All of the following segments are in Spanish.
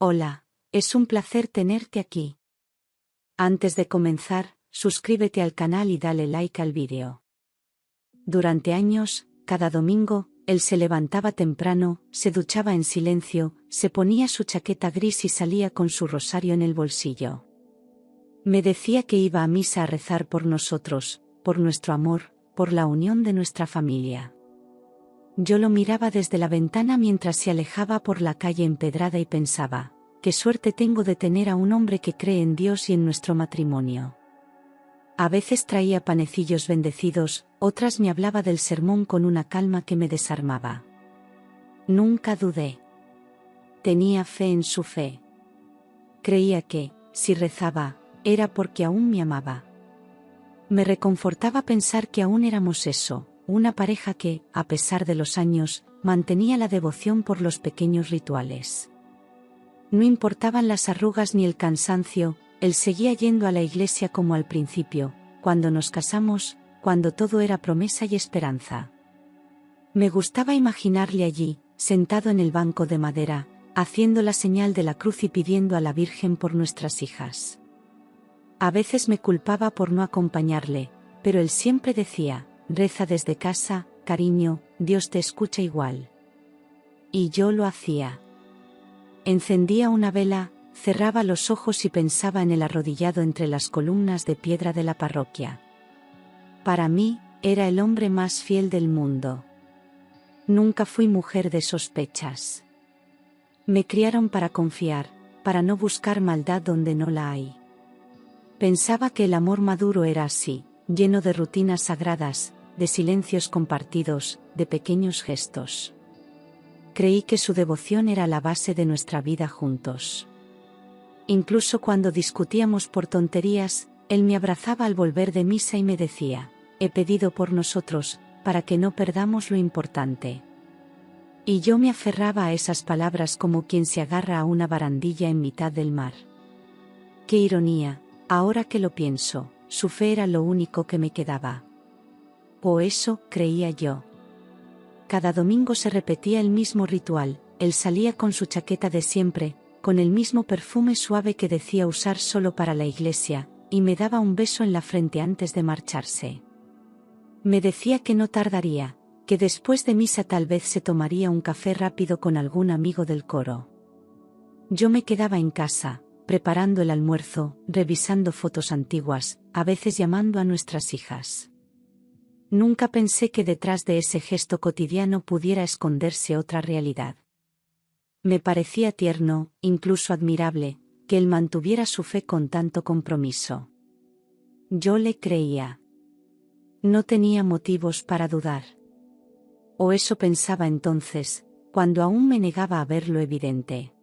Hola, es un placer tenerte aquí. Antes de comenzar, suscríbete al canal y dale like al vídeo. Durante años, cada domingo, él se levantaba temprano, se duchaba en silencio, se ponía su chaqueta gris y salía con su rosario en el bolsillo. Me decía que iba a misa a rezar por nosotros, por nuestro amor, por la unión de nuestra familia. Yo lo miraba desde la ventana mientras se alejaba por la calle empedrada y pensaba, qué suerte tengo de tener a un hombre que cree en Dios y en nuestro matrimonio. A veces traía panecillos bendecidos, otras me hablaba del sermón con una calma que me desarmaba. Nunca dudé. Tenía fe en su fe. Creía que, si rezaba, era porque aún me amaba. Me reconfortaba pensar que aún éramos eso, una pareja que, a pesar de los años, mantenía la devoción por los pequeños rituales. No importaban las arrugas ni el cansancio, él seguía yendo a la iglesia como al principio, cuando nos casamos, cuando todo era promesa y esperanza. Me gustaba imaginarle allí, sentado en el banco de madera, haciendo la señal de la cruz y pidiendo a la Virgen por nuestras hijas. A veces me culpaba por no acompañarle, pero él siempre decía, reza desde casa, cariño, Dios te escucha igual. Y yo lo hacía. Encendía una vela, cerraba los ojos y pensaba en el arrodillado entre las columnas de piedra de la parroquia. Para mí, era el hombre más fiel del mundo. Nunca fui mujer de sospechas. Me criaron para confiar, para no buscar maldad donde no la hay. Pensaba que el amor maduro era así, lleno de rutinas sagradas, de silencios compartidos, de pequeños gestos. Creí que su devoción era la base de nuestra vida juntos. Incluso cuando discutíamos por tonterías, él me abrazaba al volver de misa y me decía, he pedido por nosotros, para que no perdamos lo importante. Y yo me aferraba a esas palabras como quien se agarra a una barandilla en mitad del mar. Qué ironía, ahora que lo pienso, su fe era lo único que me quedaba. O eso creía yo. Cada domingo se repetía el mismo ritual, él salía con su chaqueta de siempre, con el mismo perfume suave que decía usar solo para la iglesia, y me daba un beso en la frente antes de marcharse. Me decía que no tardaría, que después de misa tal vez se tomaría un café rápido con algún amigo del coro. Yo me quedaba en casa, preparando el almuerzo, revisando fotos antiguas, a veces llamando a nuestras hijas. Nunca pensé que detrás de ese gesto cotidiano pudiera esconderse otra realidad. Me parecía tierno, incluso admirable, que él mantuviera su fe con tanto compromiso. Yo le creía. No tenía motivos para dudar. O eso pensaba entonces, cuando aún me negaba a ver lo evidente.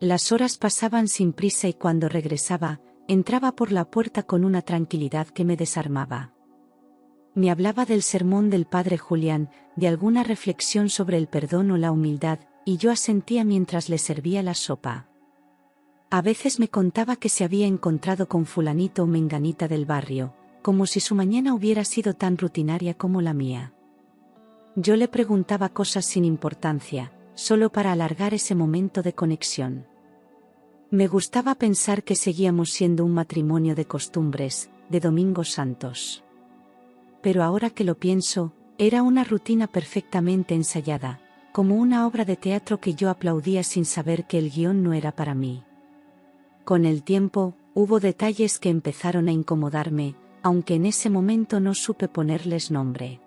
Las horas pasaban sin prisa y cuando regresaba, entraba por la puerta con una tranquilidad que me desarmaba. Me hablaba del sermón del padre Julián, de alguna reflexión sobre el perdón o la humildad, y yo asentía mientras le servía la sopa. A veces me contaba que se había encontrado con fulanito o menganita del barrio, como si su mañana hubiera sido tan rutinaria como la mía. Yo le preguntaba cosas sin importancia, solo para alargar ese momento de conexión. Me gustaba pensar que seguíamos siendo un matrimonio de costumbres, de domingos santos. Pero ahora que lo pienso, era una rutina perfectamente ensayada, como una obra de teatro que yo aplaudía sin saber que el guión no era para mí. Con el tiempo, hubo detalles que empezaron a incomodarme, aunque en ese momento no supe ponerles nombre.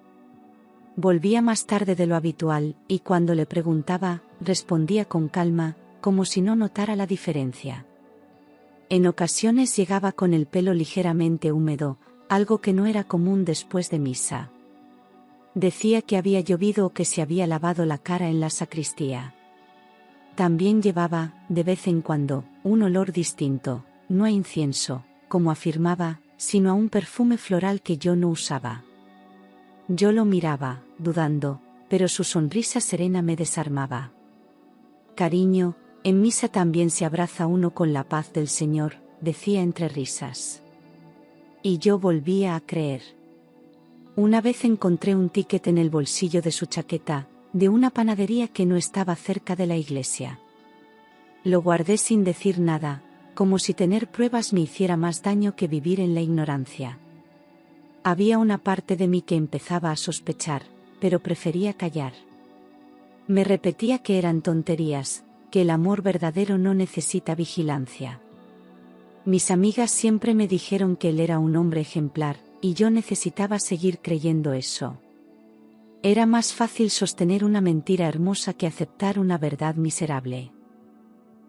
Volvía más tarde de lo habitual, y cuando le preguntaba, respondía con calma, como si no notara la diferencia. En ocasiones llegaba con el pelo ligeramente húmedo, algo que no era común después de misa. Decía que había llovido o que se había lavado la cara en la sacristía. También llevaba, de vez en cuando, un olor distinto, no a incienso, como afirmaba, sino a un perfume floral que yo no usaba. Yo lo miraba, dudando, pero su sonrisa serena me desarmaba. Cariño, en misa también se abraza uno con la paz del Señor, decía entre risas. Y yo volvía a creer. Una vez encontré un ticket en el bolsillo de su chaqueta, de una panadería que no estaba cerca de la iglesia. Lo guardé sin decir nada, como si tener pruebas me hiciera más daño que vivir en la ignorancia. Había una parte de mí que empezaba a sospechar, pero prefería callar. Me repetía que eran tonterías, que el amor verdadero no necesita vigilancia. Mis amigas siempre me dijeron que él era un hombre ejemplar, y yo necesitaba seguir creyendo eso. Era más fácil sostener una mentira hermosa que aceptar una verdad miserable.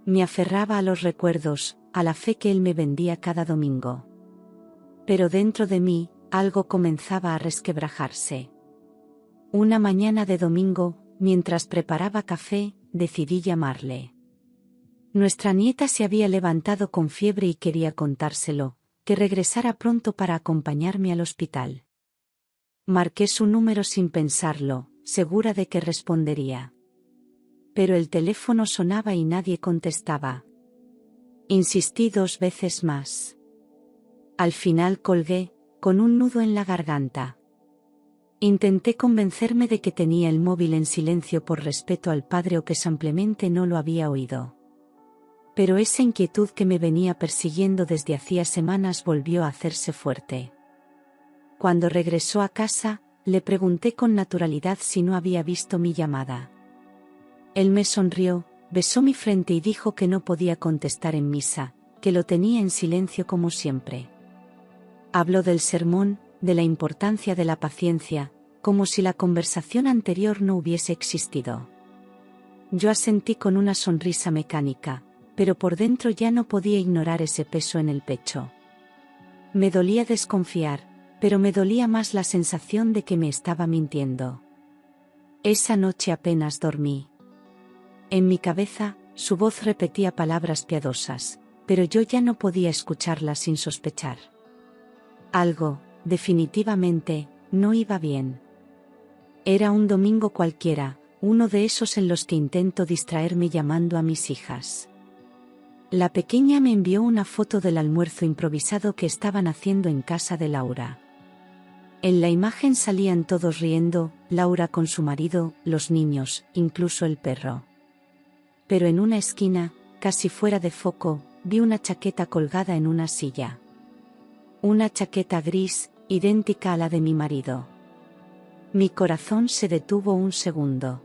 Me aferraba a los recuerdos, a la fe que él me vendía cada domingo. Pero dentro de mí, algo comenzaba a resquebrajarse. Una mañana de domingo, mientras preparaba café, decidí llamarle. Nuestra nieta se había levantado con fiebre y quería contárselo, que regresara pronto para acompañarme al hospital. Marqué su número sin pensarlo, segura de que respondería. Pero el teléfono sonaba y nadie contestaba. Insistí 2 veces más. Al final colgué, con un nudo en la garganta. Intenté convencerme de que tenía el móvil en silencio por respeto al padre o que simplemente no lo había oído. Pero esa inquietud que me venía persiguiendo desde hacía semanas volvió a hacerse fuerte. Cuando regresó a casa, le pregunté con naturalidad si no había visto mi llamada. Él me sonrió, besó mi frente y dijo que no podía contestar en misa, que lo tenía en silencio como siempre. Habló del sermón, de la importancia de la paciencia, como si la conversación anterior no hubiese existido. Yo asentí con una sonrisa mecánica, pero por dentro ya no podía ignorar ese peso en el pecho. Me dolía desconfiar, pero me dolía más la sensación de que me estaba mintiendo. Esa noche apenas dormí. En mi cabeza, su voz repetía palabras piadosas, pero yo ya no podía escucharlas sin sospechar. Algo, definitivamente, no iba bien. Era un domingo cualquiera, uno de esos en los que intento distraerme llamando a mis hijas. La pequeña me envió una foto del almuerzo improvisado que estaban haciendo en casa de Laura. En la imagen salían todos riendo, Laura con su marido, los niños, incluso el perro. Pero en una esquina, casi fuera de foco, vi una chaqueta colgada en una silla. Una chaqueta gris, idéntica a la de mi marido. Mi corazón se detuvo un segundo.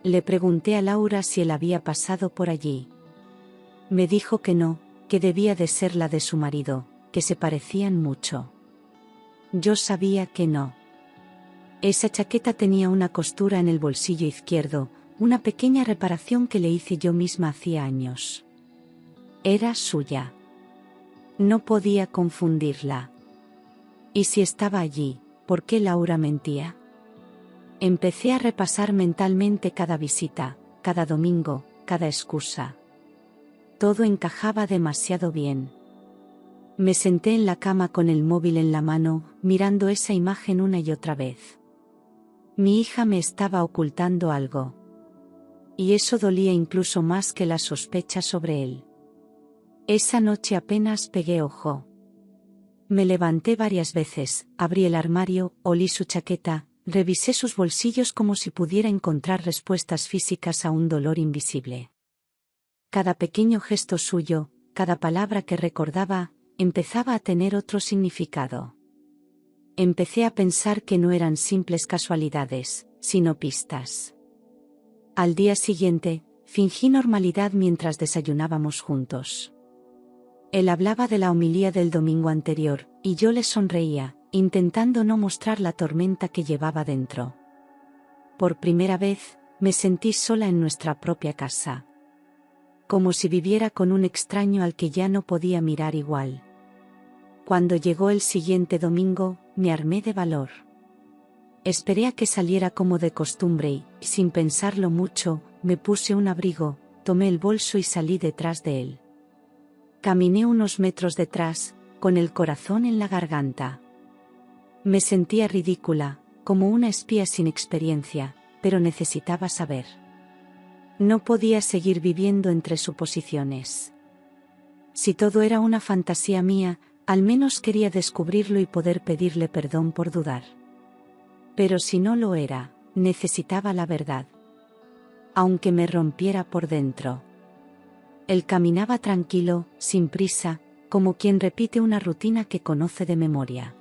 Le pregunté a Laura si él había pasado por allí. Me dijo que no, que debía de ser la de su marido, que se parecían mucho. Yo sabía que no. Esa chaqueta tenía una costura en el bolsillo izquierdo, una pequeña reparación que le hice yo misma hacía años. Era suya. No podía confundirla. ¿Y si estaba allí, por qué Laura mentía? Empecé a repasar mentalmente cada visita, cada domingo, cada excusa. Todo encajaba demasiado bien. Me senté en la cama con el móvil en la mano, mirando esa imagen una y otra vez. Mi hija me estaba ocultando algo. Y eso dolía incluso más que la sospecha sobre él. Esa noche apenas pegué ojo. Me levanté varias veces, abrí el armario, olí su chaqueta, revisé sus bolsillos como si pudiera encontrar respuestas físicas a un dolor invisible. Cada pequeño gesto suyo, cada palabra que recordaba, empezaba a tener otro significado. Empecé a pensar que no eran simples casualidades, sino pistas. Al día siguiente, fingí normalidad mientras desayunábamos juntos. Él hablaba de la homilía del domingo anterior, y yo le sonreía, intentando no mostrar la tormenta que llevaba dentro. Por primera vez, me sentí sola en nuestra propia casa. Como si viviera con un extraño al que ya no podía mirar igual. Cuando llegó el siguiente domingo, me armé de valor. Esperé a que saliera como de costumbre y, sin pensarlo mucho, me puse un abrigo, tomé el bolso y salí detrás de él. Caminé unos metros detrás, con el corazón en la garganta. Me sentía ridícula, como una espía sin experiencia, pero necesitaba saber. No podía seguir viviendo entre suposiciones. Si todo era una fantasía mía, al menos quería descubrirlo y poder pedirle perdón por dudar. Pero si no lo era, necesitaba la verdad. Aunque me rompiera por dentro. Él caminaba tranquilo, sin prisa, como quien repite una rutina que conoce de memoria.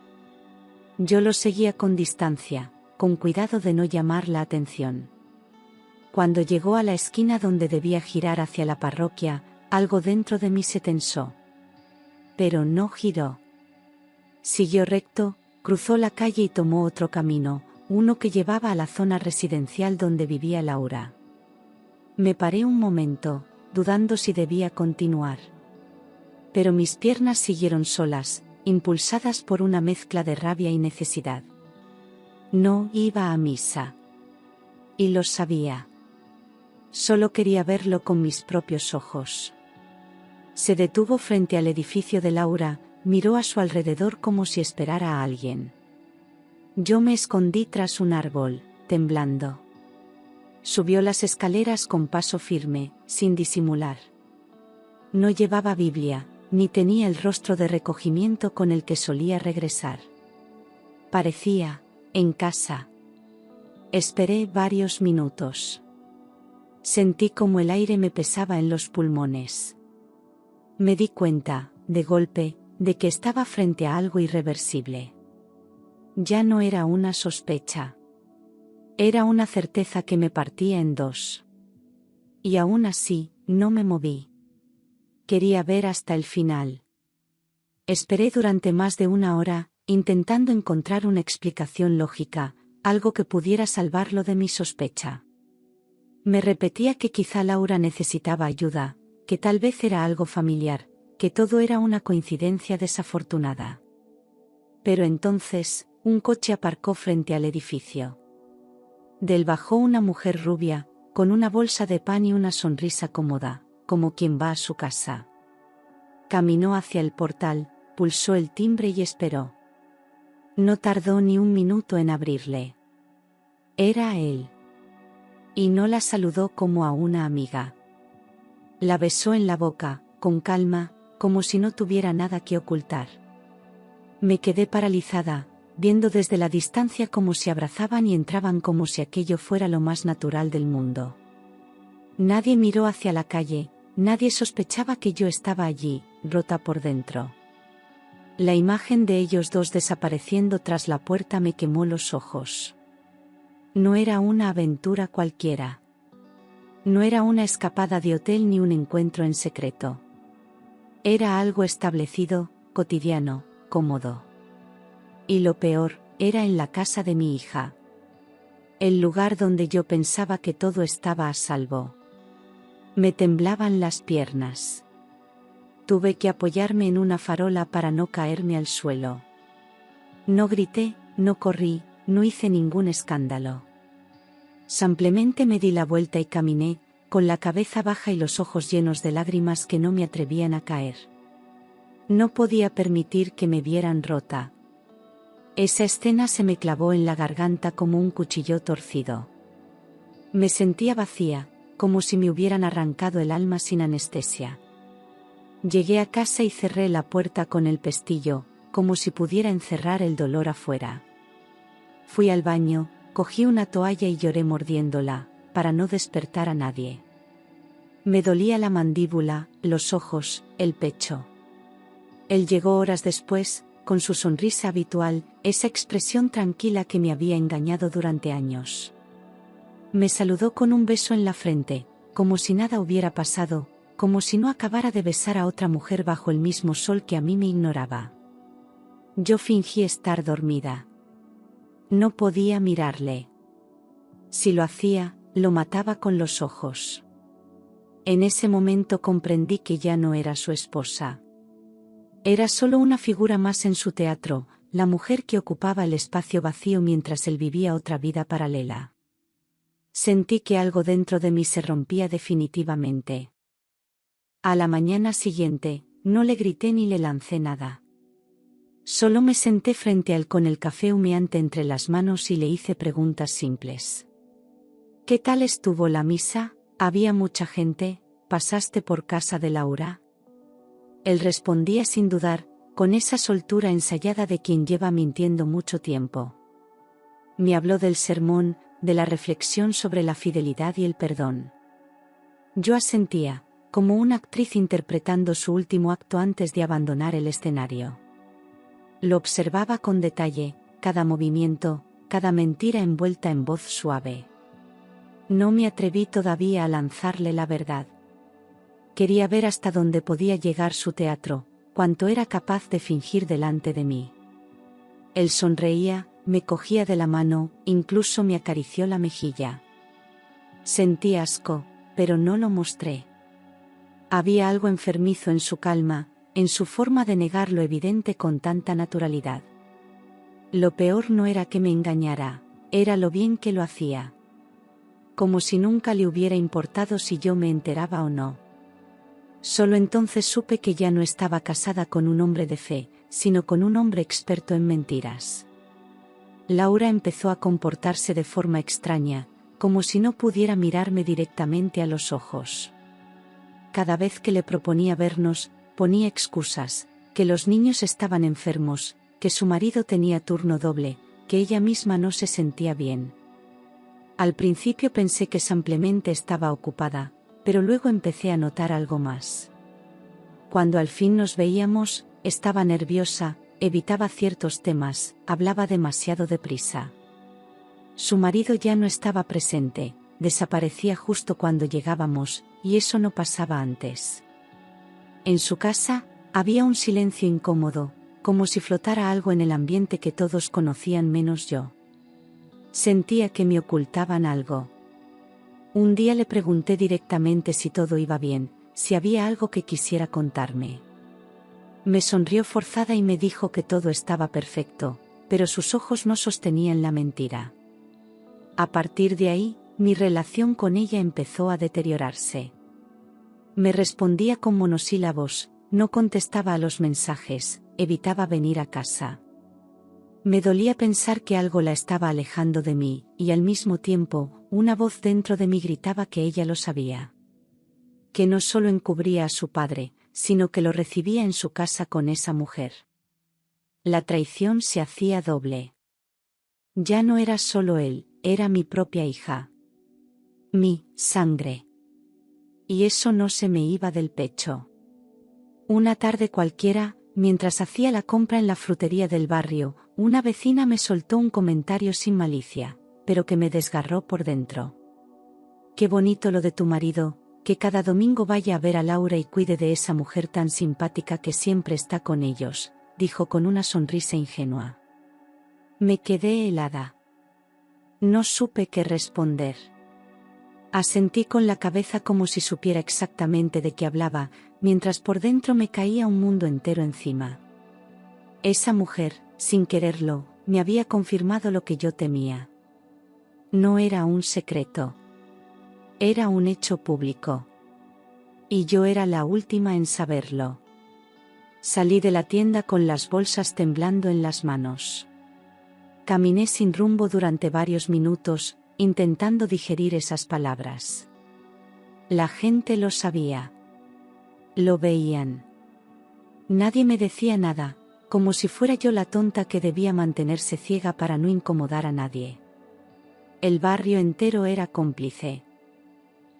Yo lo seguía con distancia, con cuidado de no llamar la atención. Cuando llegó a la esquina donde debía girar hacia la parroquia, algo dentro de mí se tensó. Pero no giró. Siguió recto, cruzó la calle y tomó otro camino, uno que llevaba a la zona residencial donde vivía Laura. Me paré un momento, dudando si debía continuar. Pero mis piernas siguieron solas, impulsadas por una mezcla de rabia y necesidad. No iba a misa. Y lo sabía. Solo quería verlo con mis propios ojos. Se detuvo frente al edificio de Laura, miró a su alrededor como si esperara a alguien. Yo me escondí tras un árbol, temblando. Subió las escaleras con paso firme, sin disimular. No llevaba Biblia, ni tenía el rostro de recogimiento con el que solía regresar. Parecía, en casa. Esperé varios minutos. Sentí como el aire me pesaba en los pulmones. Me di cuenta, de golpe, de que estaba frente a algo irreversible. Ya no era una sospecha. Era una certeza que me partía en dos. Y aún así, no me moví. Quería ver hasta el final. Esperé durante más de una hora, intentando encontrar una explicación lógica, algo que pudiera salvarlo de mi sospecha. Me repetía que quizá Laura necesitaba ayuda, que tal vez era algo familiar, que todo era una coincidencia desafortunada. Pero entonces, un coche aparcó frente al edificio. Del bajó una mujer rubia, con una bolsa de pan y una sonrisa cómoda, como quien va a su casa. Caminó hacia el portal, pulsó el timbre y esperó. No tardó ni un minuto en abrirle. Era él. Y no la saludó como a una amiga. La besó en la boca, con calma, como si no tuviera nada que ocultar. Me quedé paralizada, viendo desde la distancia cómo se abrazaban y entraban como si aquello fuera lo más natural del mundo. Nadie miró hacia la calle, nadie sospechaba que yo estaba allí, rota por dentro. La imagen de ellos dos desapareciendo tras la puerta me quemó los ojos. No era una aventura cualquiera. No era una escapada de hotel ni un encuentro en secreto. Era algo establecido, cotidiano, cómodo. Y lo peor, era en la casa de mi hija. El lugar donde yo pensaba que todo estaba a salvo. Me temblaban las piernas. Tuve que apoyarme en una farola para no caerme al suelo. No grité, no corrí, no hice ningún escándalo. Simplemente me di la vuelta y caminé, con la cabeza baja y los ojos llenos de lágrimas que no me atrevían a caer. No podía permitir que me vieran rota. Esa escena se me clavó en la garganta como un cuchillo torcido. Me sentía vacía, como si me hubieran arrancado el alma sin anestesia. Llegué a casa y cerré la puerta con el pestillo, como si pudiera encerrar el dolor afuera. Fui al baño, cogí una toalla y lloré mordiéndola, para no despertar a nadie. Me dolía la mandíbula, los ojos, el pecho. Él llegó horas después, con su sonrisa habitual, esa expresión tranquila que me había engañado durante años. Me saludó con un beso en la frente, como si nada hubiera pasado, como si no acabara de besar a otra mujer bajo el mismo sol que a mí me ignoraba. Yo fingí estar dormida. No podía mirarle. Si lo hacía, lo mataba con los ojos. En ese momento comprendí que ya no era su esposa. Era solo una figura más en su teatro, la mujer que ocupaba el espacio vacío mientras él vivía otra vida paralela. Sentí que algo dentro de mí se rompía definitivamente. A la mañana siguiente, no le grité ni le lancé nada. Solo me senté frente a él con el café humeante entre las manos y le hice preguntas simples. ¿Qué tal estuvo la misa? ¿Había mucha gente? ¿Pasaste por casa de Laura? Él respondía sin dudar, con esa soltura ensayada de quien lleva mintiendo mucho tiempo. Me habló del sermón, de la reflexión sobre la fidelidad y el perdón. Yo asentía, como una actriz interpretando su último acto antes de abandonar el escenario. Lo observaba con detalle, cada movimiento, cada mentira envuelta en voz suave. No me atreví todavía a lanzarle la verdad. Quería ver hasta dónde podía llegar su teatro, cuánto era capaz de fingir delante de mí. Él sonreía, me cogía de la mano, incluso me acarició la mejilla. Sentí asco, pero no lo mostré. Había algo enfermizo en su calma, en su forma de negar lo evidente con tanta naturalidad. Lo peor no era que me engañara, era lo bien que lo hacía. Como si nunca le hubiera importado si yo me enteraba o no. Solo entonces supe que ya no estaba casada con un hombre de fe, sino con un hombre experto en mentiras. Laura empezó a comportarse de forma extraña, como si no pudiera mirarme directamente a los ojos. Cada vez que le proponía vernos, ponía excusas, que los niños estaban enfermos, que su marido tenía turno doble, que ella misma no se sentía bien. Al principio pensé que simplemente estaba ocupada, pero luego empecé a notar algo más. Cuando al fin nos veíamos, estaba nerviosa, evitaba ciertos temas, hablaba demasiado deprisa. Su marido ya no estaba presente, desaparecía justo cuando llegábamos, y eso no pasaba antes. En su casa, había un silencio incómodo, como si flotara algo en el ambiente que todos conocían menos yo. Sentía que me ocultaban algo. Un día le pregunté directamente si todo iba bien, si había algo que quisiera contarme. Me sonrió forzada y me dijo que todo estaba perfecto, pero sus ojos no sostenían la mentira. A partir de ahí, mi relación con ella empezó a deteriorarse. Me respondía con monosílabos, no contestaba a los mensajes, evitaba venir a casa. Me dolía pensar que algo la estaba alejando de mí, y al mismo tiempo, una voz dentro de mí gritaba que ella lo sabía. Que no solo encubría a su padre, sino que lo recibía en su casa con esa mujer. La traición se hacía doble. Ya no era solo él, era mi propia hija. Mi sangre. Y eso no se me iba del pecho. Una tarde cualquiera, mientras hacía la compra en la frutería del barrio, una vecina me soltó un comentario sin malicia, pero que me desgarró por dentro. Qué bonito lo de tu marido, que cada domingo vaya a ver a Laura y cuide de esa mujer tan simpática que siempre está con ellos, dijo con una sonrisa ingenua. Me quedé helada. No supe qué responder. Asentí con la cabeza como si supiera exactamente de qué hablaba, mientras por dentro me caía un mundo entero encima. Esa mujer, sin quererlo, me había confirmado lo que yo temía. No era un secreto. Era un hecho público. Y yo era la última en saberlo. Salí de la tienda con las bolsas temblando en las manos. Caminé sin rumbo durante varios minutos, intentando digerir esas palabras. La gente lo sabía. Lo veían. Nadie me decía nada, como si fuera yo la tonta que debía mantenerse ciega para no incomodar a nadie. El barrio entero era cómplice.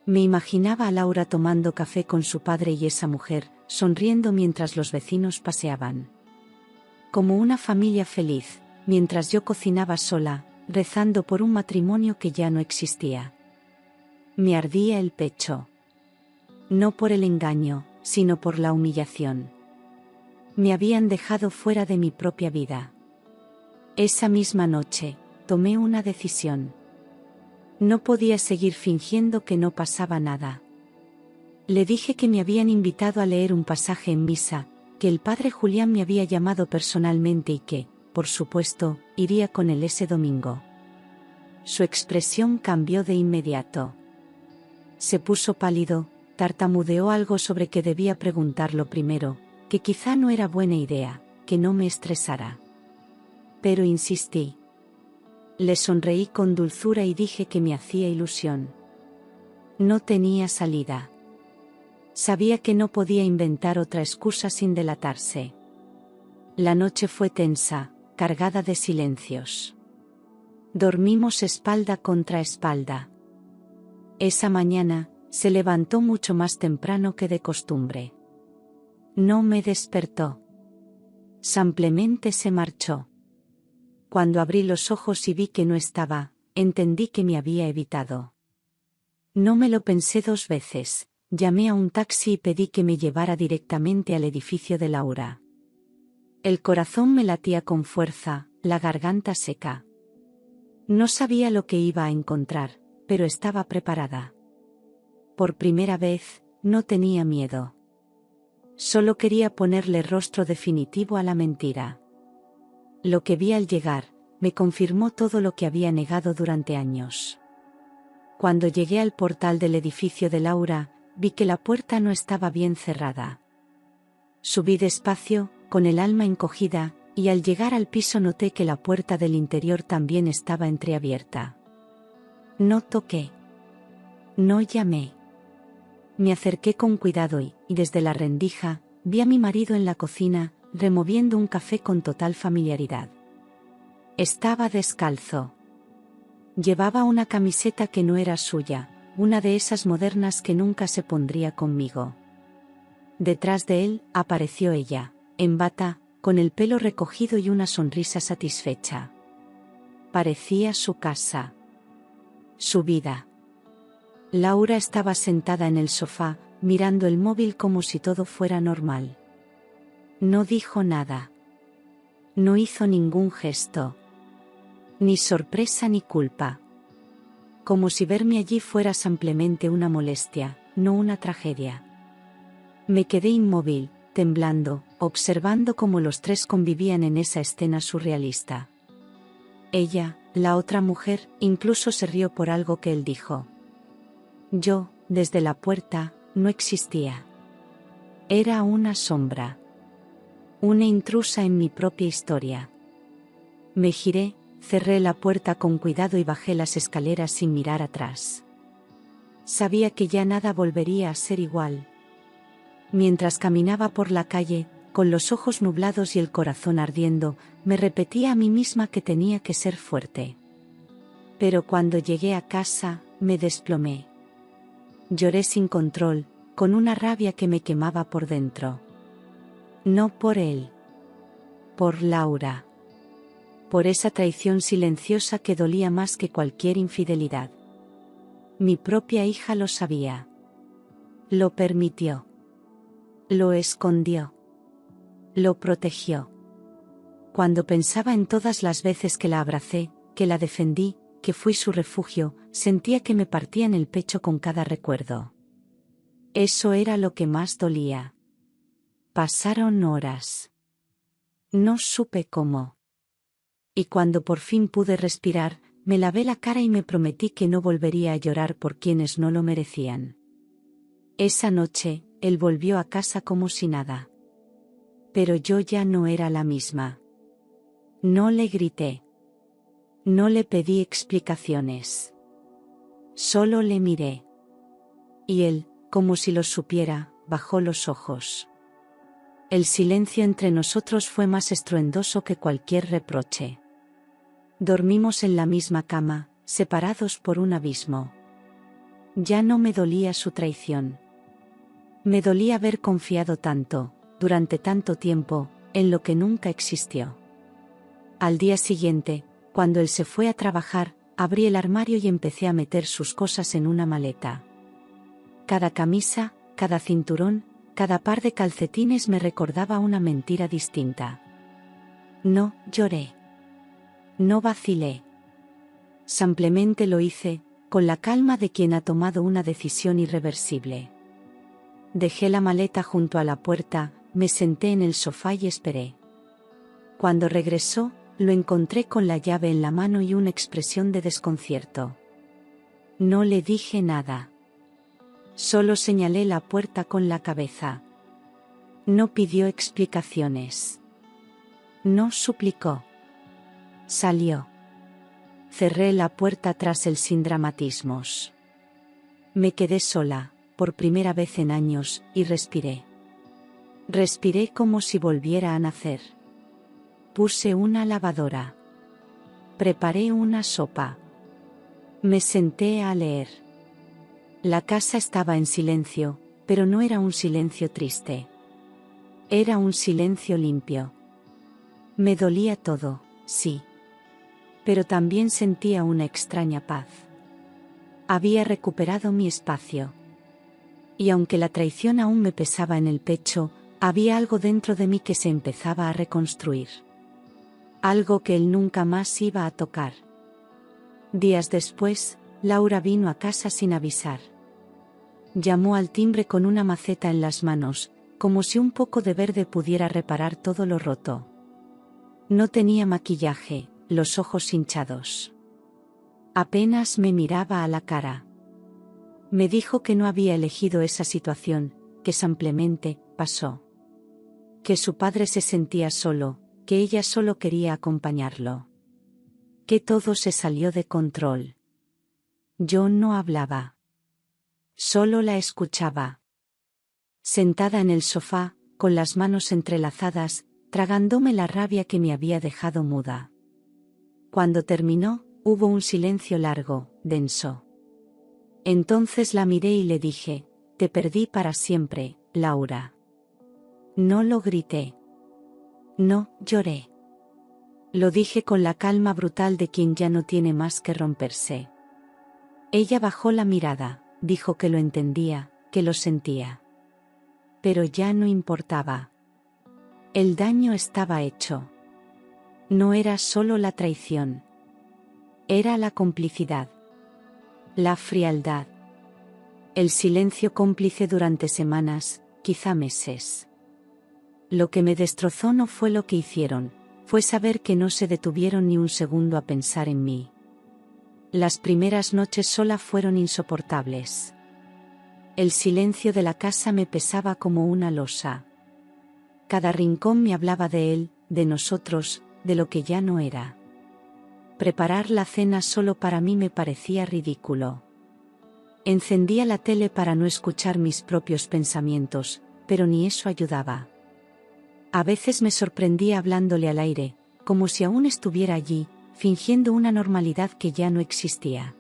Me imaginaba a Laura tomando café con su padre y esa mujer, sonriendo mientras los vecinos paseaban. Como una familia feliz, mientras yo cocinaba sola, rezando por un matrimonio que ya no existía. Me ardía el pecho. No por el engaño, sino por la humillación. Me habían dejado fuera de mi propia vida. Esa misma noche, tomé una decisión. No podía seguir fingiendo que no pasaba nada. Le dije que me habían invitado a leer un pasaje en misa, que el padre Julián me había llamado personalmente y que, por supuesto, iría con él ese domingo. Su expresión cambió de inmediato. Se puso pálido, tartamudeó algo sobre que debía preguntarlo primero, que quizá no era buena idea, que no me estresara. Pero insistí. Le sonreí con dulzura y dije que me hacía ilusión. No tenía salida. Sabía que no podía inventar otra excusa sin delatarse. La noche fue tensa, cargada de silencios. Dormimos espalda contra espalda. Esa mañana, Se levantó mucho más temprano que de costumbre. No me despertó. Simplemente se marchó. Cuando abrí los ojos y vi que no estaba, entendí que me había evitado. No me lo pensé 2 veces, llamé a un taxi y pedí que me llevara directamente al edificio de Laura. El corazón me latía con fuerza, la garganta seca. No sabía lo que iba a encontrar, pero estaba preparada. Por primera vez, no tenía miedo. Solo quería ponerle rostro definitivo a la mentira. Lo que vi al llegar, me confirmó todo lo que había negado durante años. Cuando llegué al portal del edificio de Laura, vi que la puerta no estaba bien cerrada. Subí despacio, con el alma encogida, y al llegar al piso noté que la puerta del interior también estaba entreabierta. No toqué. No llamé. Me acerqué con cuidado y, desde la rendija, vi a mi marido en la cocina, removiendo un café con total familiaridad. Estaba descalzo. Llevaba una camiseta que no era suya, una de esas modernas que nunca se pondría conmigo. Detrás de él, apareció ella, en bata, con el pelo recogido y una sonrisa satisfecha. Parecía su casa. Su vida. Laura estaba sentada en el sofá, mirando el móvil como si todo fuera normal. No dijo nada. No hizo ningún gesto. Ni sorpresa ni culpa. Como si verme allí fuera simplemente una molestia, no una tragedia. Me quedé inmóvil, temblando, observando cómo los 3 convivían en esa escena surrealista. Ella, la otra mujer, incluso se rió por algo que él dijo. Yo, desde la puerta, no existía. Era una sombra. Una intrusa en mi propia historia. Me giré, cerré la puerta con cuidado y bajé las escaleras sin mirar atrás. Sabía que ya nada volvería a ser igual. Mientras caminaba por la calle, con los ojos nublados y el corazón ardiendo, me repetía a mí misma que tenía que ser fuerte. Pero cuando llegué a casa, me desplomé. Lloré sin control, con una rabia que me quemaba por dentro. No por él. Por Laura. Por esa traición silenciosa que dolía más que cualquier infidelidad. Mi propia hija lo sabía. Lo permitió. Lo escondió. Lo protegió. Cuando pensaba en todas las veces que la abracé, que la defendí, que fui su refugio, sentía que me partía en el pecho con cada recuerdo. Eso era lo que más dolía. Pasaron horas. No supe cómo. Y cuando por fin pude respirar, me lavé la cara y me prometí que no volvería a llorar por quienes no lo merecían. Esa noche, él volvió a casa como si nada. Pero yo ya no era la misma. No le grité. No le pedí explicaciones. Solo le miré. Y él, como si lo supiera, bajó los ojos. El silencio entre nosotros fue más estruendoso que cualquier reproche. Dormimos en la misma cama, separados por un abismo. Ya no me dolía su traición. Me dolía haber confiado tanto, durante tanto tiempo, en lo que nunca existió. Al día siguiente, cuando él se fue a trabajar, abrí el armario y empecé a meter sus cosas en una maleta. Cada camisa, cada cinturón, cada par de calcetines me recordaba una mentira distinta. No lloré. No vacilé. Simplemente lo hice, con la calma de quien ha tomado una decisión irreversible. Dejé la maleta junto a la puerta, me senté en el sofá y esperé. Cuando regresó, lo encontré con la llave en la mano y una expresión de desconcierto. No le dije nada. Solo señalé la puerta con la cabeza. No pidió explicaciones. No suplicó. Salió. Cerré la puerta tras él sin dramatismos. Me quedé sola, por primera vez en años, y respiré. Respiré como si volviera a nacer. Puse una lavadora. Preparé una sopa. Me senté a leer. La casa estaba en silencio, pero no era un silencio triste. Era un silencio limpio. Me dolía todo, sí. Pero también sentía una extraña paz. Había recuperado mi espacio. Y aunque la traición aún me pesaba en el pecho, había algo dentro de mí que se empezaba a reconstruir. Algo que él nunca más iba a tocar. Días después, Laura vino a casa sin avisar. Llamó al timbre con una maceta en las manos, como si un poco de verde pudiera reparar todo lo roto. No tenía maquillaje, los ojos hinchados. Apenas me miraba a la cara. Me dijo que no había elegido esa situación, que simplemente pasó. Que su padre se sentía solo, que ella solo quería acompañarlo. Que todo se salió de control. Yo no hablaba. Solo la escuchaba. Sentada en el sofá, con las manos entrelazadas, tragándome la rabia que me había dejado muda. Cuando terminó, hubo un silencio largo, denso. Entonces la miré y le dije: te perdí para siempre, Laura. No lo grité. No lloré. Lo dije con la calma brutal de quien ya no tiene más que romperse. Ella bajó la mirada, dijo que lo entendía, que lo sentía. Pero ya no importaba. El daño estaba hecho. No era solo la traición. Era la complicidad. La frialdad. El silencio cómplice durante semanas, quizá meses. Lo que me destrozó no fue lo que hicieron, fue saber que no se detuvieron ni un segundo a pensar en mí. Las primeras noches sola fueron insoportables. El silencio de la casa me pesaba como una losa. Cada rincón me hablaba de él, de nosotros, de lo que ya no era. Preparar la cena solo para mí me parecía ridículo. Encendía la tele para no escuchar mis propios pensamientos, pero ni eso ayudaba. A veces me sorprendía hablándole al aire, como si aún estuviera allí, fingiendo una normalidad que ya no existía.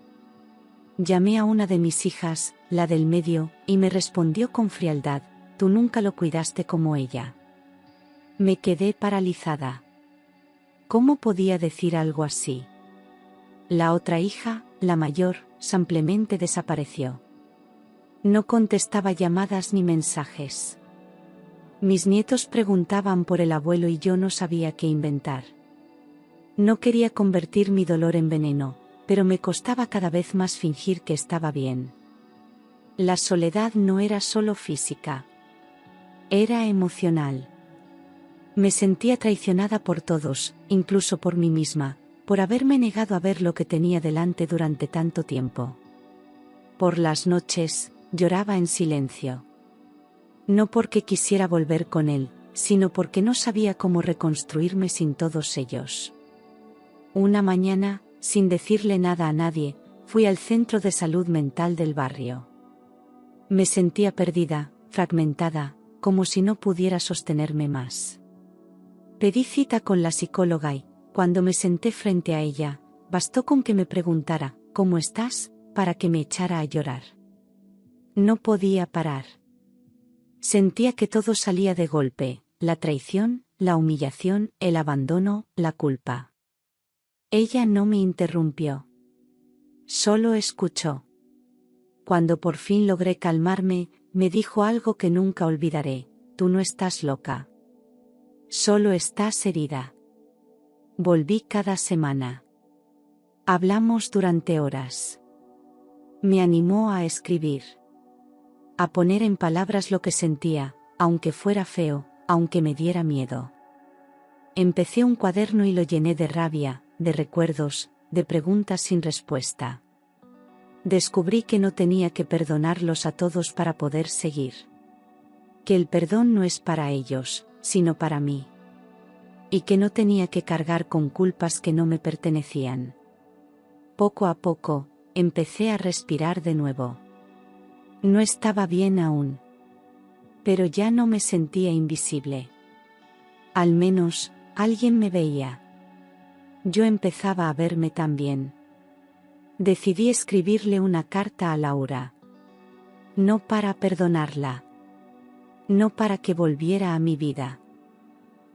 Llamé a una de mis hijas, la del medio, y me respondió con frialdad: tú nunca lo cuidaste como ella. Me quedé paralizada. ¿Cómo podía decir algo así? La otra hija, la mayor, simplemente desapareció. No contestaba llamadas ni mensajes. Mis nietos preguntaban por el abuelo y yo no sabía qué inventar. No quería convertir mi dolor en veneno, pero me costaba cada vez más fingir que estaba bien. La soledad no era solo física. Era emocional. Me sentía traicionada por todos, incluso por mí misma, por haberme negado a ver lo que tenía delante durante tanto tiempo. Por las noches, lloraba en silencio. No porque quisiera volver con él, sino porque no sabía cómo reconstruirme sin todos ellos. Una mañana, sin decirle nada a nadie, fui al centro de salud mental del barrio. Me sentía perdida, fragmentada, como si no pudiera sostenerme más. Pedí cita con la psicóloga y, cuando me senté frente a ella, bastó con que me preguntara: ¿cómo estás?, para que me echara a llorar. No podía parar. Sentía que todo salía de golpe: la traición, la humillación, el abandono, la culpa. Ella no me interrumpió. Solo escuchó. Cuando por fin logré calmarme, me dijo algo que nunca olvidaré: tú no estás loca. Solo estás herida. Volví cada semana. Hablamos durante horas. Me animó a escribir. A poner en palabras lo que sentía, aunque fuera feo, aunque me diera miedo. Empecé un cuaderno y lo llené de rabia, de recuerdos, de preguntas sin respuesta. Descubrí que no tenía que perdonarlos a todos para poder seguir. Que el perdón no es para ellos, sino para mí. Y que no tenía que cargar con culpas que no me pertenecían. Poco a poco, empecé a respirar de nuevo. No estaba bien aún. Pero ya no me sentía invisible. Al menos, alguien me veía. Yo empezaba a verme también. Decidí escribirle una carta a Laura. No para perdonarla. No para que volviera a mi vida.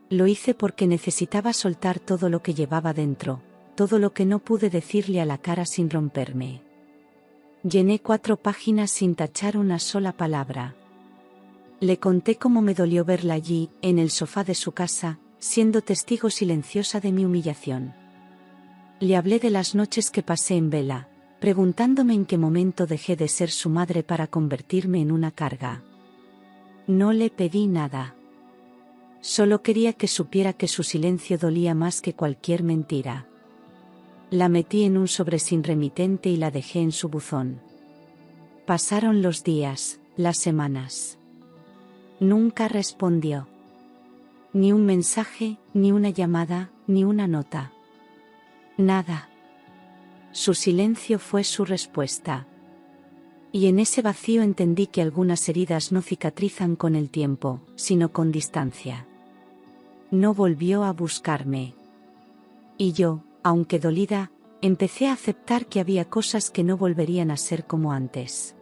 Lo hice porque necesitaba soltar todo lo que llevaba dentro, todo lo que no pude decirle a la cara sin romperme. Llené 4 páginas sin tachar una sola palabra. Le conté cómo me dolió verla allí, en el sofá de su casa, siendo testigo silenciosa de mi humillación. Le hablé de las noches que pasé en vela, preguntándome en qué momento dejé de ser su madre para convertirme en una carga. No le pedí nada. Solo quería que supiera que su silencio dolía más que cualquier mentira. La metí en un sobre sin remitente y la dejé en su buzón. Pasaron los días, las semanas. Nunca respondió. Ni un mensaje, ni una llamada, ni una nota. Nada. Su silencio fue su respuesta. Y en ese vacío entendí que algunas heridas no cicatrizan con el tiempo, sino con distancia. No volvió a buscarme. Y yo, aunque dolida, empecé a aceptar que había cosas que no volverían a ser como antes.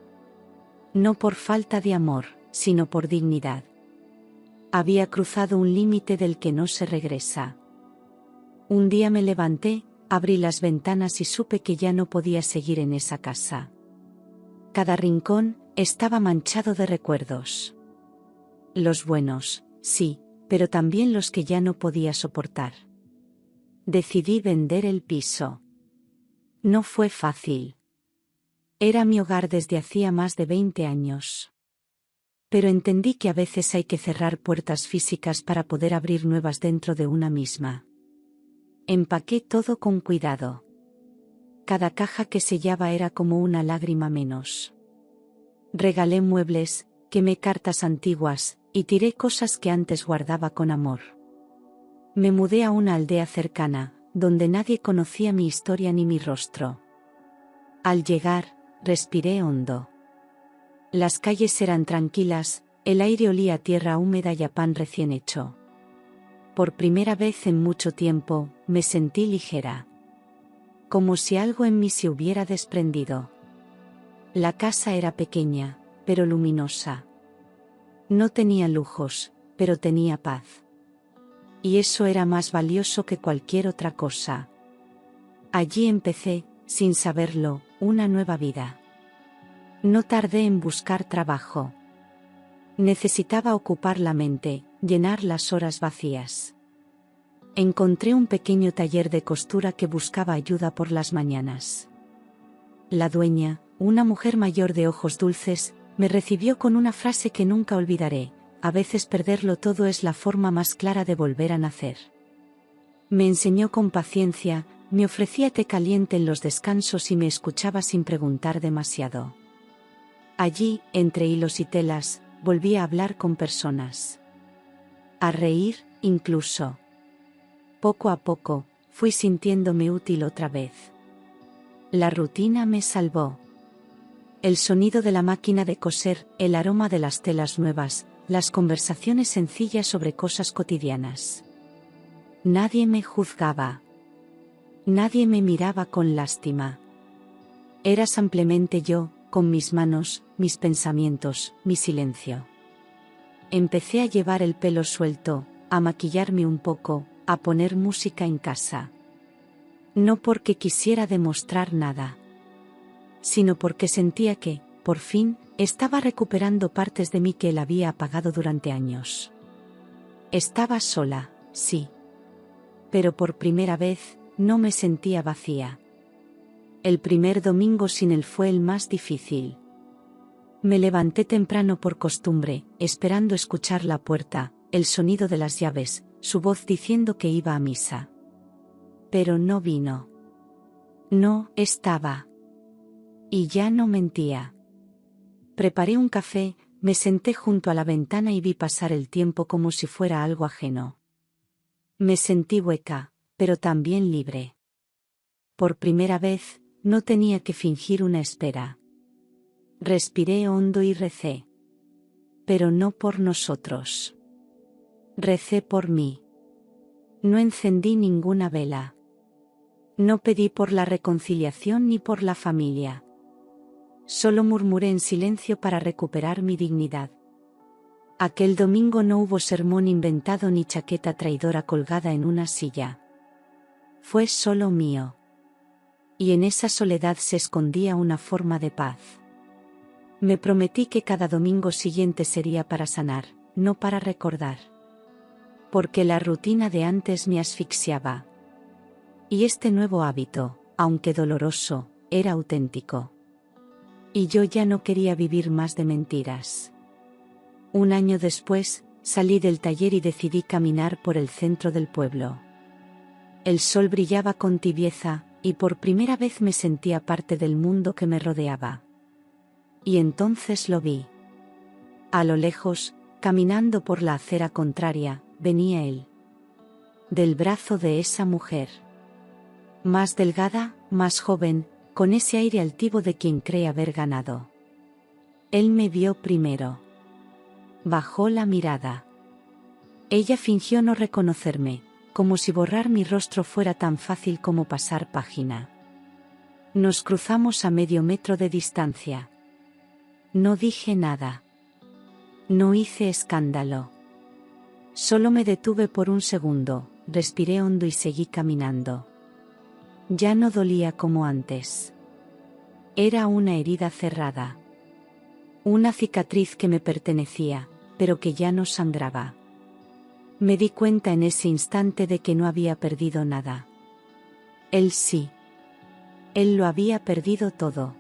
No por falta de amor, sino por dignidad. Había cruzado un límite del que no se regresa. Un día me levanté, abrí las ventanas y supe que ya no podía seguir en esa casa. Cada rincón estaba manchado de recuerdos. Los buenos, sí, pero también los que ya no podía soportar. Decidí vender el piso. No fue fácil. Era mi hogar desde hacía más de 20 años. Pero entendí que a veces hay que cerrar puertas físicas para poder abrir nuevas dentro de una misma. Empaqué todo con cuidado. Cada caja que sellaba era como una lágrima menos. Regalé muebles, quemé cartas antiguas, y tiré cosas que antes guardaba con amor. Me mudé a una aldea cercana, donde nadie conocía mi historia ni mi rostro. Al llegar, respiré hondo. Las calles eran tranquilas, el aire olía a tierra húmeda y a pan recién hecho. Por primera vez en mucho tiempo, me sentí ligera. Como si algo en mí se hubiera desprendido. La casa era pequeña, pero luminosa. No tenía lujos, pero tenía paz. Y eso era más valioso que cualquier otra cosa. Allí empecé, sin saberlo, una nueva vida. No tardé en buscar trabajo. Necesitaba ocupar la mente, llenar las horas vacías. Encontré un pequeño taller de costura que buscaba ayuda por las mañanas. La dueña, una mujer mayor de ojos dulces, me recibió con una frase que nunca olvidaré: a veces perderlo todo es la forma más clara de volver a nacer. Me enseñó con paciencia, me ofrecía té caliente en los descansos y me escuchaba sin preguntar demasiado. Allí, entre hilos y telas, volví a hablar con personas. A reír, incluso. Poco a poco, fui sintiéndome útil otra vez. La rutina me salvó. El sonido de la máquina de coser, el aroma de las telas nuevas, las conversaciones sencillas sobre cosas cotidianas. Nadie me juzgaba. Nadie me miraba con lástima. Era simplemente yo, con mis manos, mis pensamientos, mi silencio. Empecé a llevar el pelo suelto, a maquillarme un poco, a poner música en casa. No porque quisiera demostrar nada, sino porque sentía que, por fin, estaba recuperando partes de mí que él había apagado durante años. Estaba sola, sí. Pero por primera vez, no me sentía vacía. El primer domingo sin él fue el más difícil. Me levanté temprano por costumbre, esperando escuchar la puerta, el sonido de las llaves, su voz diciendo que iba a misa. Pero no vino. No estaba. Y ya no mentía. Preparé un café, me senté junto a la ventana y vi pasar el tiempo como si fuera algo ajeno. Me sentí hueca, pero también libre. Por primera vez, no tenía que fingir una espera. Respiré hondo y recé. Pero no por nosotros. Recé por mí. No encendí ninguna vela. No pedí por la reconciliación ni por la familia. Solo murmuré en silencio para recuperar mi dignidad. Aquel domingo no hubo sermón inventado ni chaqueta traidora colgada en una silla. Fue solo mío. Y en esa soledad se escondía una forma de paz. Me prometí que cada domingo siguiente sería para sanar, no para recordar. Porque la rutina de antes me asfixiaba. Y este nuevo hábito, aunque doloroso, era auténtico. Y yo ya no quería vivir más de mentiras. Un año después, salí del taller y decidí caminar por el centro del pueblo. El sol brillaba con tibieza, y por primera vez me sentía parte del mundo que me rodeaba. Y entonces lo vi. A lo lejos, caminando por la acera contraria, venía él. Del brazo de esa mujer. Más delgada, más joven, con ese aire altivo de quien cree haber ganado. Él me vio primero. Bajó la mirada. Ella fingió no reconocerme, como si borrar mi rostro fuera tan fácil como pasar página. Nos cruzamos a medio metro de distancia. No dije nada. No hice escándalo. Solo me detuve por un segundo, respiré hondo y seguí caminando. Ya no dolía como antes. Era una herida cerrada. Una cicatriz que me pertenecía, pero que ya no sangraba. Me di cuenta en ese instante de que no había perdido nada. Él sí. Él lo había perdido todo.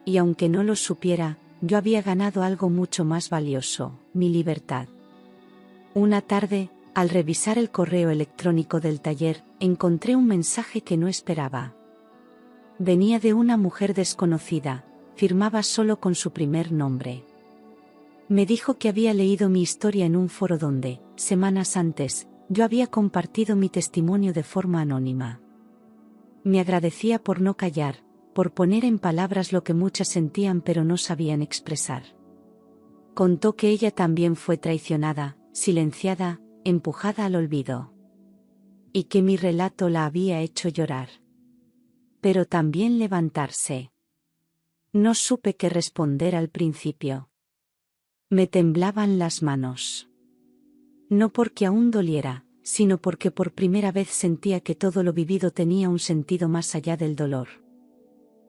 Y aunque no lo supiera, yo había ganado algo mucho más valioso, mi libertad. Una tarde, al revisar el correo electrónico del taller, encontré un mensaje que no esperaba. Venía de una mujer desconocida, firmaba solo con su primer nombre. Me dijo que había leído mi historia en un foro donde, semanas antes, yo había compartido mi testimonio de forma anónima. Me agradecía por no callar, por poner en palabras lo que muchas sentían pero no sabían expresar. Contó que ella también fue traicionada, silenciada, empujada al olvido. Y que mi relato la había hecho llorar. Pero también levantarse. No supe qué responder al principio. Me temblaban las manos. No porque aún doliera, sino porque por primera vez sentía que todo lo vivido tenía un sentido más allá del dolor.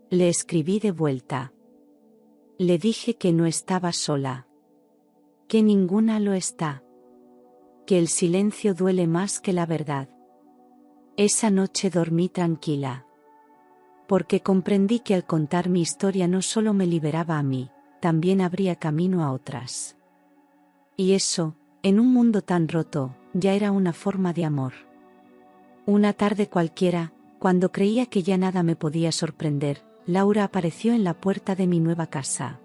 Le escribí de vuelta. Le dije que no estaba sola. Que ninguna lo está. Que el silencio duele más que la verdad. Esa noche dormí tranquila. Porque comprendí que al contar mi historia no solo me liberaba a mí, también abría camino a otras. Y eso, en un mundo tan roto, ya era una forma de amor. Una tarde cualquiera, cuando creía que ya nada me podía sorprender, Laura apareció en la puerta de mi nueva casa.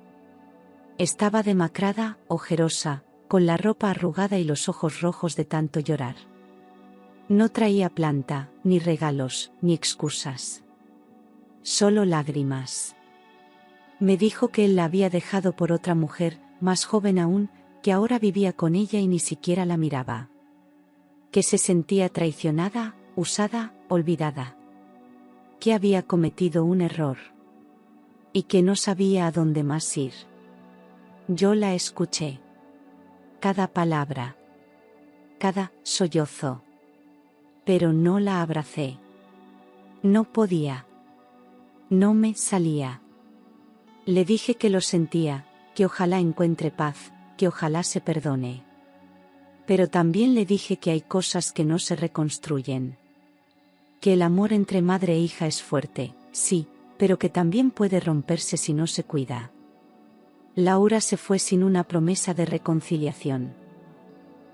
Estaba demacrada, ojerosa, con la ropa arrugada y los ojos rojos de tanto llorar. No traía planta, ni regalos, ni excusas. Solo lágrimas. Me dijo que él la había dejado por otra mujer, más joven aún, que ahora vivía con ella y ni siquiera la miraba. Que se sentía traicionada, usada, olvidada. Que había cometido un error. Y que no sabía a dónde más ir. Yo la escuché. Cada palabra. Cada sollozo. Pero no la abracé. No podía. No me salía. Le dije que lo sentía, que ojalá encuentre paz, que ojalá se perdone. Pero también le dije que hay cosas que no se reconstruyen. Que el amor entre madre e hija es fuerte, sí, pero que también puede romperse si no se cuida. Laura se fue sin una promesa de reconciliación.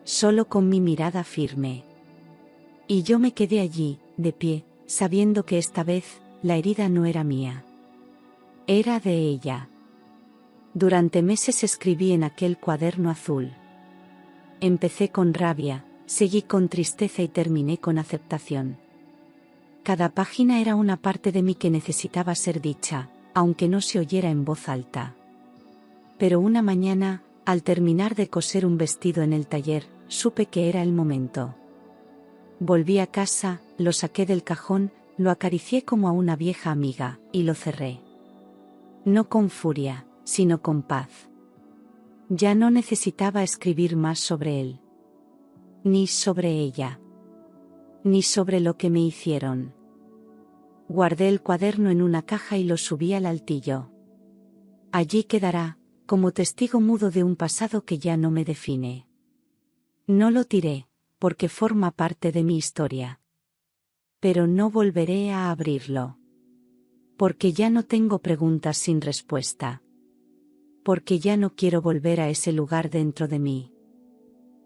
Solo con mi mirada firme. Y yo me quedé allí, de pie, sabiendo que esta vez, la herida no era mía. Era de ella. Durante meses escribí en aquel cuaderno azul. Empecé con rabia, seguí con tristeza y terminé con aceptación. Cada página era una parte de mí que necesitaba ser dicha, aunque no se oyera en voz alta. Pero una mañana, al terminar de coser un vestido en el taller, supe que era el momento. Volví a casa, lo saqué del cajón, lo acaricié como a una vieja amiga, y lo cerré. No con furia, sino con paz. Ya no necesitaba escribir más sobre él. Ni sobre ella. Ni sobre lo que me hicieron. Guardé el cuaderno en una caja y lo subí al altillo. Allí quedará, como testigo mudo de un pasado que ya no me define. No lo tiré, porque forma parte de mi historia. Pero no volveré a abrirlo. Porque ya no tengo preguntas sin respuesta. Porque ya no quiero volver a ese lugar dentro de mí.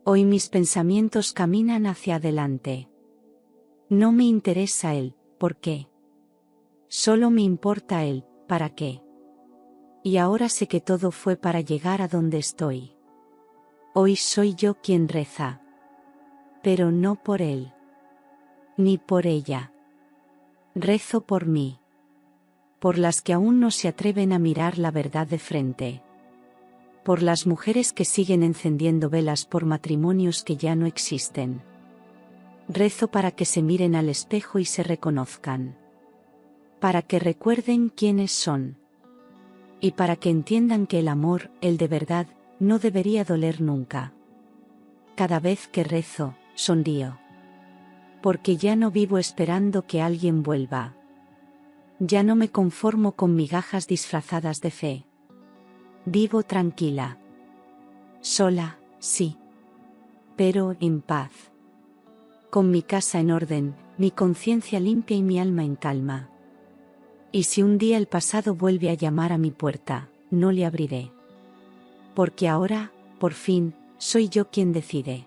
Hoy mis pensamientos caminan hacia adelante. No me interesa el ¿por qué? Solo me importa el ¿para qué? Y ahora sé que todo fue para llegar a donde estoy. Hoy soy yo quien reza. Pero no por él. Ni por ella. Rezo por mí. Por las que aún no se atreven a mirar la verdad de frente. Por las mujeres que siguen encendiendo velas por matrimonios que ya no existen. Rezo para que se miren al espejo y se reconozcan. Para que recuerden quiénes son. Y para que entiendan que el amor, el de verdad, no debería doler nunca. Cada vez que rezo, sonrío. Porque ya no vivo esperando que alguien vuelva. Ya no me conformo con migajas disfrazadas de fe. Vivo tranquila. Sola, sí. Pero en paz. Con mi casa en orden, mi conciencia limpia y mi alma en calma. Y si un día el pasado vuelve a llamar a mi puerta, no le abriré. Porque ahora, por fin, soy yo quien decide.